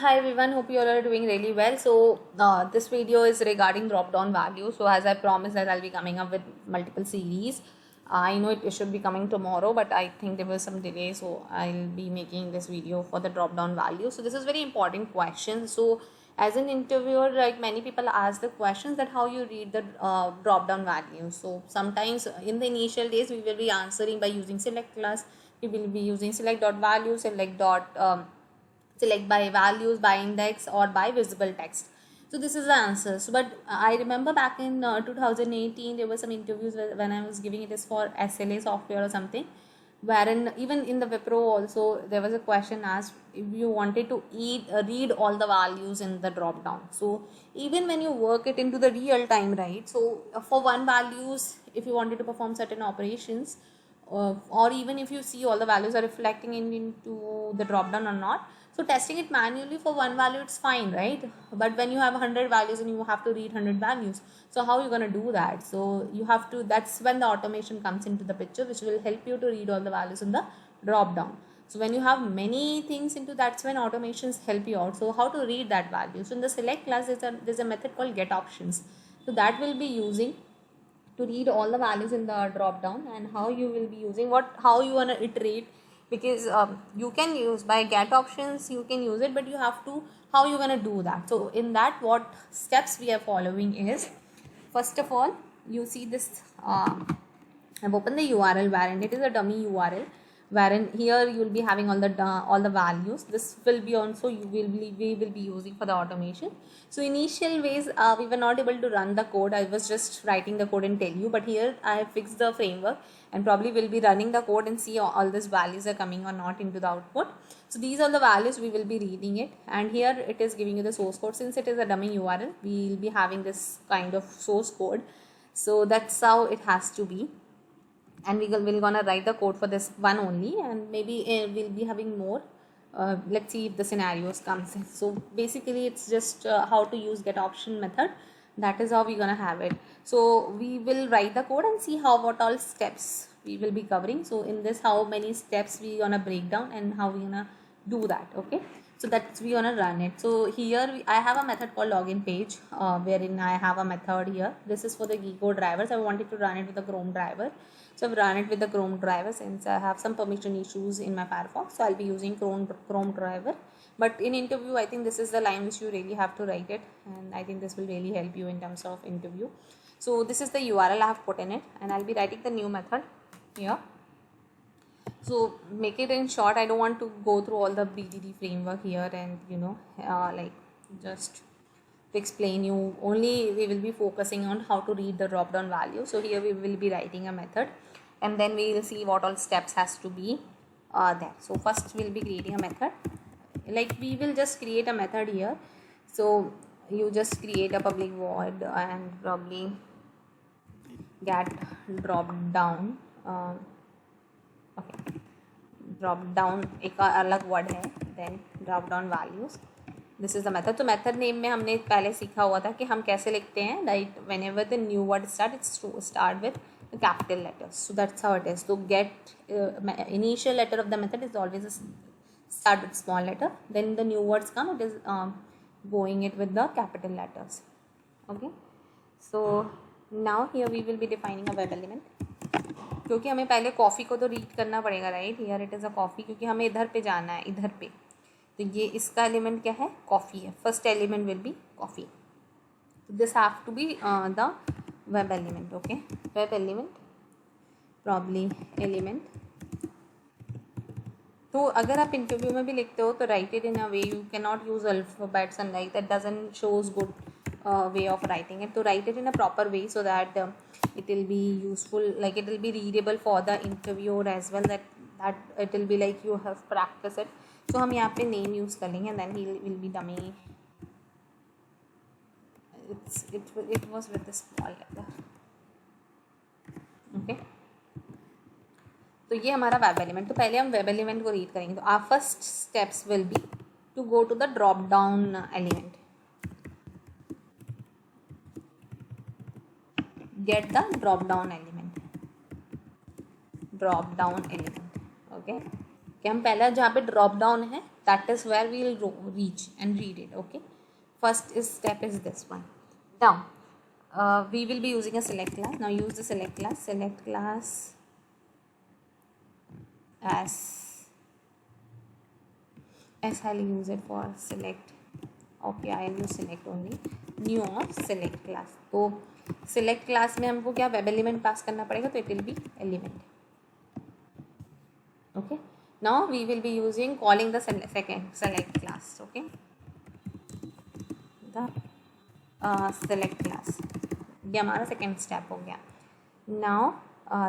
Hi everyone, hope you all are doing really well. So this video is regarding drop down value. So as I promised that I'll be coming up with multiple series. I know it should be coming tomorrow, but I think there was some delay, so I'll be making this video for the drop down value. So this is very important question. So as an interviewer, like many people ask the questions that how you read the drop down value. So sometimes in the initial days we will be answering by using select class. We will be using select dot value, select by values, by index, or by visible text. So this is the answer. So but I remember back in 2018 there were some interviews when I was giving it is for SLA software or something, wherein even in the Wipro also there was a question asked if you wanted to read all the values in the drop down. So even when you work it into the real time, right, so for one values, if you wanted to perform certain operations, or even if you see all the values are reflecting into the drop down or not, so testing it manually for one value, it's fine, right? But when you have 100 values and you have to read 100 values, so how are you going to do that? So you have to, that's when the automation comes into the picture, which will help you to read all the values in the drop down. So when you have many things into, that's when automations help you out. So how to read that value? So in the select class, there's a method called get options. So that will be using to read all the values in the drop down, and how you will be using how you want to iterate, because you can use by get options, you can use it, but you have to, how you going to do that. So in that, what steps we are following is, first of all, you see this, I've opened the URL wherein it is a dummy URL, wherein here you will be having all the values. This will be also we will be using for the automation. So initial ways, we were not able to run the code. I was just writing the code and tell you, but here I have fixed the framework and probably will be running the code and see all these values are coming or not into the output. So these are the values, we will be reading it, and here it is giving you the source code. Since it is a dummy URL, we will be having this kind of source code. So that's how it has to be, and we're gonna write the code for this one only, and maybe we'll be having more. Let's see if the scenarios comes in. So basically it's just how to use get option method. That is how we're gonna have it. So we will write the code and see what all steps we will be covering. So in this, how many steps we gonna break down and how we gonna do that. Okay, so that's we gonna run it. So here I have a method called login page, wherein I have a method here. This is for the Gecko drivers. I wanted to run it with the Chrome driver, so I've run it with the Chrome driver since I have some permission issues in my Firefox. So I'll be using Chrome driver. But in interview, I think this is the line which you really have to write it, and I think this will really help you in terms of interview. So this is the URL I have put in it, and I'll be writing the new method here. So make it in short. I don't want to go through all the BDD framework here, and like just to explain you, only we will be focusing on how to read the drop down value. So here we will be writing a method, and then we will see what all steps has to be there. So first we'll be creating a method, like we will just create a method here. So you just create a public void and probably get drop down. Okay, drop down एक अलग word है, then drop down values. This is the method. तो method name में हमने पहले सीखा हुआ था कि हम कैसे लिखते हैं, right, whenever the new word start, it's to start with capital letters. So that's how it is. तो get initial letter of the method is always start with small letter, then the new words come, it is going it with the capital letters. Okay, so now here we will be defining a web element, क्योंकि हमें पहले coffee को तो read करना पड़ेगा, right. Here it is a coffee, क्योंकि हमें इधर पे जाना है, इधर पे. तो ये इसका एलिमेंट क्या है, कॉफ़ी है. First element will be coffee. This have to be the web element. Okay, web element probably element. तो अगर आप इंटरव्यू में भी लिखते हो तो write it in a way, you can not use alphabets and like that doesn't shows good way of writing it. To write it in a proper way so that it will be useful, like it will be readable for the interviewer as well, that it will be like you have practiced it. So हम यहाँ पे name use कर लेंगे, and then he will be dummy. It was with the small letter. Okay, तो ये हमारा web element. तो पहले हम वेब एलिमेंट को रीड करेंगे. तो our first steps will be to go to the drop down element. Get the drop down element. Okay, कि हम पहला जहाँ पे ड्रॉप डाउन है that is where we will reach and read it. Okay, first step is this one. Now we will be using a select class. Now use the select class as I'll use it for select. Okay, I'll use select only. New of select class. तो select class में हमको क्या web element pass करना पड़ेगा, तो it will be element. Okay, now we will be using calling the second select class. Okay, the select class, ये हमारा second step हो गया. Now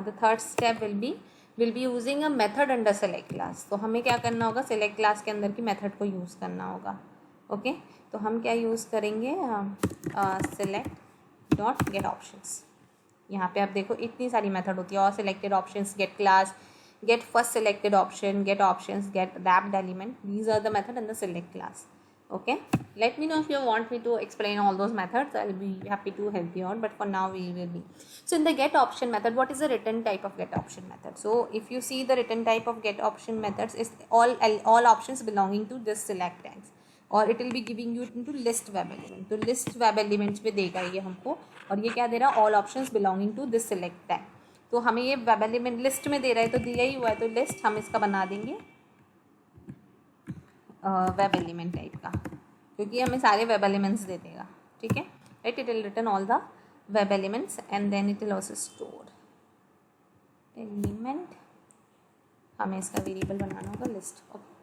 the third step will be using a method under select class. तो हमें क्या करना होगा, select class के अंदर की method को use करना होगा. ओके, तो हम क्या यूज़ करेंगे, select डॉट गेट ऑप्शंस. यहाँ पे आप देखो इतनी सारी मेथड होती है, और selected options, get class, get first selected option, get options, get wrapped element. These are the method in the select class. Okay, let me know if you want me to explain all those methods. I'll be happy to help you out, but for now we will be. So in the get option method, what is the return type of get option method? So if you see the return type of get option methods is all options belonging to this select tags, और it will be giving you into list web element. तो list web elements पे देगा ये हमको, और ये क्या दे रहा है, all options belonging to this select tag. तो हमें ये वेब एलिमेंट लिस्ट में दे रहा है, तो दिया ही हुआ है, तो लिस्ट हम इसका बना देंगे वेब एलिमेंट टाइप का, क्योंकि हमें सारे वेब एलिमेंट्स दे देगा. ठीक है, right. It will return all the web elements and then it will also store element. हमें इसका वेरिएबल बनाना होगा लिस्ट. ओके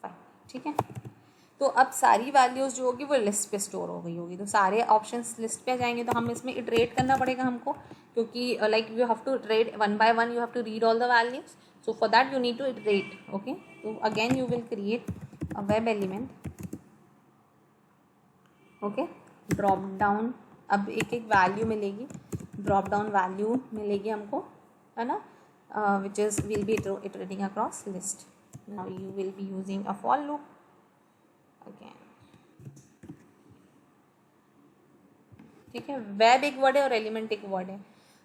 फाइन, ठीक है. तो अब सारी वैल्यूज़ जो होगी वो लिस्ट पे स्टोर हो गई होगी, तो सारे ऑप्शंस लिस्ट पे आ जाएंगे. तो हम इसमें इटरेट करना पड़ेगा हमको, क्योंकि like you have to iterate one by one, you have to read all the values. So for that you need to iterate. Okay, तो again you will create a web element. Okay, drop down, अब एक एक value मिलेगी, drop down value मिलेगी हमको, है ना, which is will be iterating across list. Now you will be using a for loop again. ठीक है, वेब एक वर्ड है और एलिमेंट एक वर्ड है,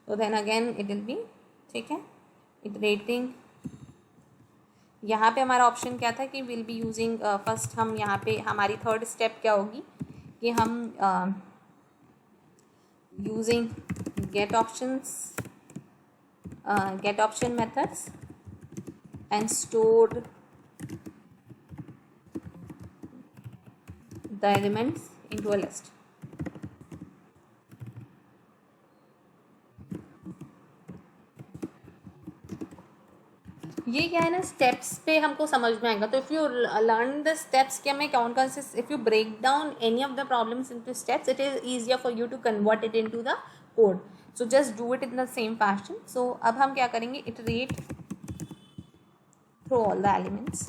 तो then again it will be, ठीक है, इटरेटिंग. यहाँ पे हमारा ऑप्शन क्या था कि विल बी यूजिंग फर्स्ट. हम यहाँ पे हमारी थर्ड स्टेप क्या होगी कि हम using get options, get option methods and store the elements into a list. ये क्या है ना, स्टेप्स पे हमको समझ में आएगा. तो if you learn the steps कि हमें कौन कौन से, if you break down any of the problems into steps, it is easier for you to convert it into the code. So just do it in the same fashion. So अब हम क्या करेंगे, iterate through all the elements.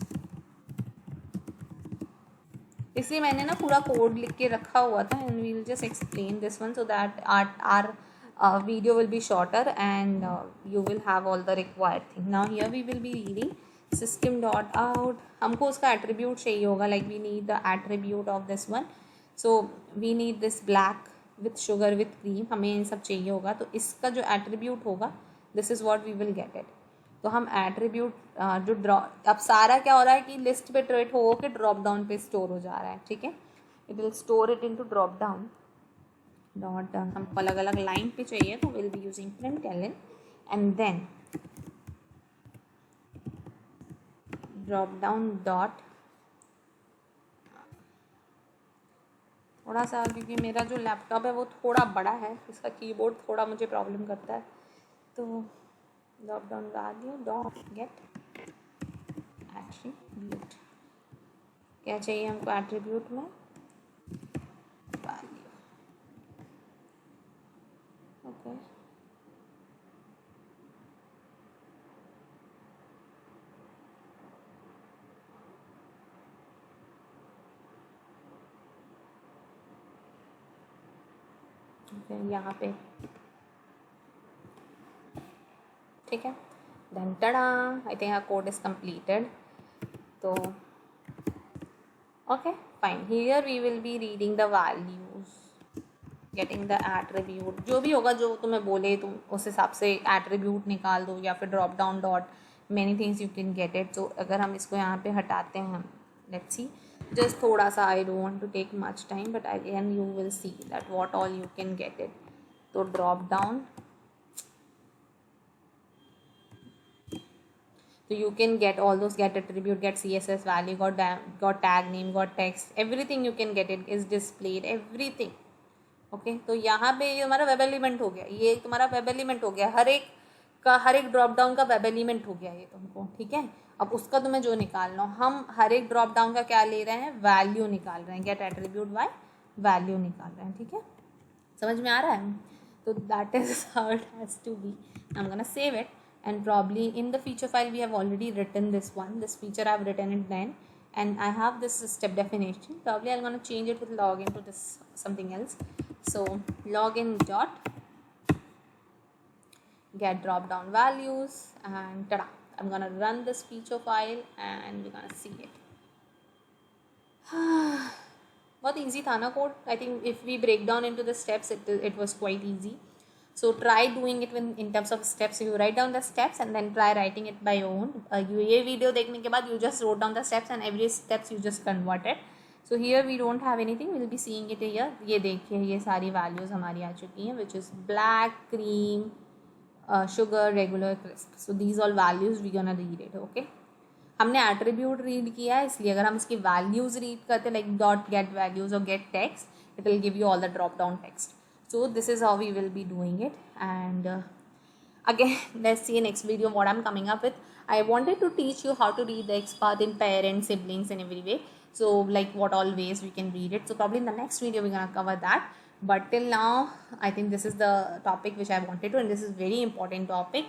इसलिए मैंने ना पूरा code लिख के रखा हुआ था, and we will just explain this one so that our video will be shorter and you will have all the required thing. Now here we will be reading system dot out. हमको उसका attribute चाहिए होगा, like we need the attribute of this one. So we need this black with sugar with cream, हमें इन सब चाहिए होगा. तो इसका जो एट्रीब्यूट होगा, this is what we will get it. तो हम एट्रीब्यूट जो अब सारा क्या हो रहा है कि लिस्ट पे ट्रेट हो के ड्रॉप डाउन पे स्टोर हो जा रहा है. ठीक है, it will store it into drop down dot. हमको अलग अलग लाइन पे चाहिए, तो will be using println and then drop down dot. थोड़ा सा, क्योंकि मेरा जो लैपटॉप है वो थोड़ा बड़ा है, इसका कीबोर्ड थोड़ा मुझे प्रॉब्लम करता है, तो drop down value dot gate attribute. क्या चाहिए हमको एट्रीब्यूट में, वैल्यू. ओके, यहाँ पे, ठीक है. Then tada, I think our code is completed. तो okay fine, here we will be reading the values, getting the attribute. जो भी होगा, जो तुम्हें बोले तुम उस हिसाब से एट्रीब्यूट निकाल दो, या फिर drop down dot many things you can get it. So अगर हम इसको यहाँ पे हटाते हैं, let's see, just थोड़ा सा, I don't want to take much time, but again you will see that what all you can get it. तो drop down, so you can get all those, get attribute, get CSS value, got tag name, got text, everything you can get it is displayed, everything. Okay तो यहाँ पे ये हमारा web element हो गया, ये तुम्हारा वेब एलिमेंट हो गया, हर एक ड्रॉप डाउन का वेब एलिमेंट हो गया ये तुमको, ठीक है। अब उसका तुम्हें जो निकालना हो, हम हर एक ड्रॉप डाउन का क्या ले रहे हैं, वैल्यू निकाल रहे हैं, गेट एट्रीब्यूट बाय वैल्यू निकाल रहे हैं, ठीक है, समझ में आ रहा है। तो that is how it has to be. I am gonna save it and probably in the feature file we have already written this one, this feature I have written it then, and I have this step definition. Probably I'm going to change it with login to this something else. So login dot get drop down values, and tada, I'm going to run this feature file and we're going to see it. बहुत easy था ना code. I think if we break down into the steps, it was quite easy. So try doing it in terms of steps. You write down the steps and then try writing it by your own. ये video देखने के बाद you just wrote down the steps and every steps you just converted. So here we don't have anything. We'll be seeing it here. ये देखिए ये सारी values हमारी आ चुकी हैं, which is black, cream, sugar, regular, crisp. So these all values we gonna read it. Okay. हमने attribute read किया है, इसलिए अगर हम इसकी values read करते like dot get values or get text, it will give you all the drop down text. So this is how we will be doing it, and again let's see next video what I'm coming up with. I wanted to teach you how to read the XPath in parents, siblings, and every way. So like what all ways we can read it. So probably in the next video we're gonna cover that. But till now, I think this is the topic which I wanted to, and this is very important topic.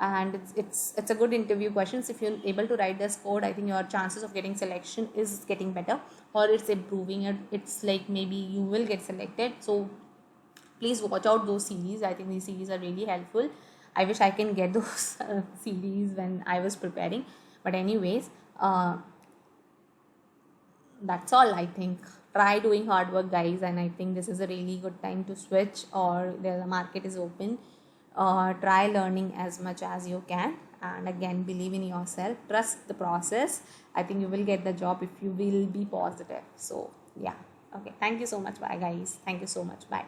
And it's a good interview questions. If you're able to write this code, I think your chances of getting selection is getting better, or it's improving it. It's like maybe you will get selected. So please watch out those series. I think these series are really helpful. I wish I can get those series when I was preparing. But anyways, that's all. I think try doing hard work, guys, and I think this is a really good time to switch, or the market is open. Try learning as much as you can, and again believe in yourself, trust the process. I think you will get the job if you will be positive. So yeah, okay, thank you so much. Bye guys, thank you so much. Bye.